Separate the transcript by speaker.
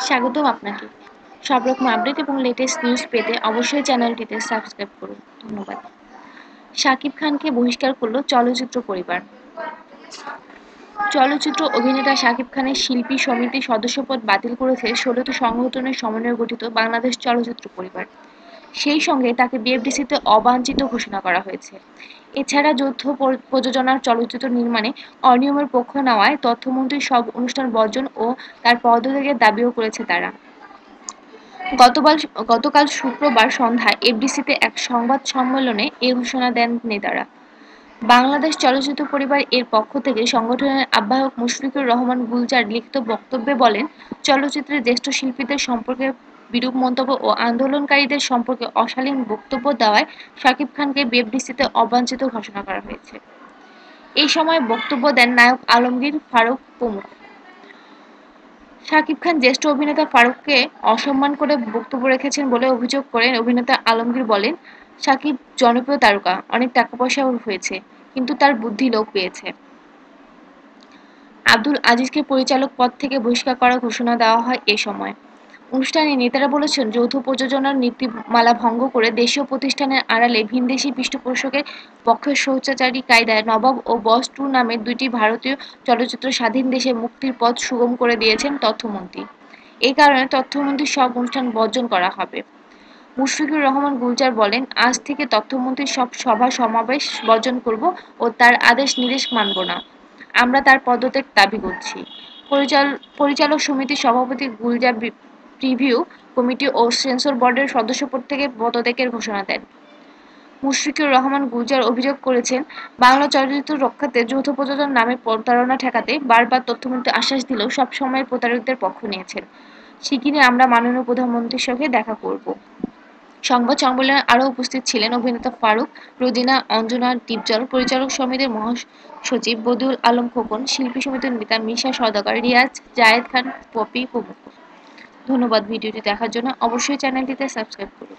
Speaker 1: স্বাগতম আপনাকে। সব রকম আপডেট এবং লেটেস্ট নিউজ পেতে অবশ্যই চ্যানেলটিতে সাবস্ক্রাইব করুন। ধন্যবাদ। শাকিব খানকে বহিষ্কার করল চলচ্চিত্র পরিবার। চলচ্চিত্র অভিনেতা শাকিব খানের শিল্পী সমিতির সদস্যপদ বাতিল করেছে ১৬টি সংগঠনের সমন্বয়ে গঠিত বাংলাদেশ চলচ্চিত্র পরিবার। সেই সঙ্গে তাকে বিএফডিসিতে অবাঞ্ছিত ঘোষণা করা হয়েছে। এছাড়া যৌথ প্রযোজনার চলচ্চিত্র নির্মাণে অনিয়মের পক্ষ নেওয়ায় তথ্যমন্ত্রীর সব অনুষ্ঠান বর্জন ও তার পদত্যাগের দাবিও করেছে তারা। গতকাল শুক্রবার সন্ধ্যায় এফডিসিতে এক সংবাদ সম্মেলনে এ ঘোষণা দেন নেতারা। বাংলাদেশ চলচ্চিত্র পরিবার এর পক্ষ থেকে সংগঠনের আহ্বায়ক মুশফিকুর রহমান গুলজার লিখিত বক্তব্যে বলেন, চলচ্চিত্রের জ্যেষ্ঠ শিল্পীদের সম্পর্কে বিরূপ মন্তব্য ও আন্দোলনকারীদের সম্পর্কে অশালীন বক্তব্য দেওয়ায় শাকিব খানকে বিএফডিসিতে অবাঞ্ছিত ঘোষণা করা হয়েছে। এই সময় বক্তব্য দেন নায়ক আলমগীর ফারুক প্রমুখ। শাকিব খান জ্যেষ্ঠ অভিনেতা ফারুককে অসম্মান করে বক্তব্য রেখেছেন বলে অভিযোগ করে অভিনেতা আলমগীর বলেন, শাকিব জনপ্রিয় তারকা, অনেক টাকা-পয়সাও হয়েছে, কিন্তু তার বুদ্ধি লোপ পেয়েছে। আব্দুল আজিজকে পরিচালক পদ থেকে বহিষ্কার করার ঘোষণা দেওয়া হয় এ সময়। অনুষ্ঠানে নেতারা বলেছেন, যৌথ প্রযোজনার নীতিমালা ভঙ্গ করে দেশীয় প্রতিষ্ঠানের আড়ালে ভিনদেশি পৃষ্ঠপোষকের পক্ষে স্বেচ্ছাচারী কায়দায় নবাব ও বস টু নামের দুটি ভারতীয় চলচ্চিত্র স্বাধীন দেশে মুক্তির পথ সুগম করে দিয়েছেন তথ্যমন্ত্রী। এই কারণে তথ্যমন্ত্রীর সব অনুষ্ঠান বর্জন করা হবে। মুশফিকুর রহমান গুলজার বলেন, আজ থেকে তথ্যমন্ত্রীর সব সভা-সমাবেশ বর্জন করব ও তার আদেশ-নির্দেশ মানব না। আমরা তার পদত্যাগ দাবি করছি। পরিচালক সমিতির সভাপতি গুলজার প্রিভিউ কমিটি ও সেন্সর বোর্ডের সদস্যপদ থেকে পদত্যাগের ঘোষণা দেন। মুশফিকুর রহমান গুলজার অভিযোগ করেছেন, বাংলা চলচ্চিত্র রক্ষার্থে যৌথ প্রযোজনার নামে প্রতারণা ঠেকাতে বারবার তথ্যমন্ত্রী আশ্বাস দিলেও সবসময় প্রতারকদের পক্ষ নিয়েছেন। শিগগিরই আমরা মাননীয় প্রধানমন্ত্রীর সঙ্গে দেখা করব। সংবাদ সম্মেলনে আরও উপস্থিত ছিলেন অভিনেতা ফারুক, রোজিনা, অঞ্জনা ডিপজল, পরিচালক সমিতির মহাসচিব বদিউল আলম খোকন, শিল্পী সমিতির নেতা মিশা সওদাগর, রিয়াজ, জায়েদ খান, পপি প্রমুখ। ধন্যবাদ ভিডিওটি দেখার জন্য। অবশ্যই চ্যানেলটিতে সাবস্ক্রাইব করুন।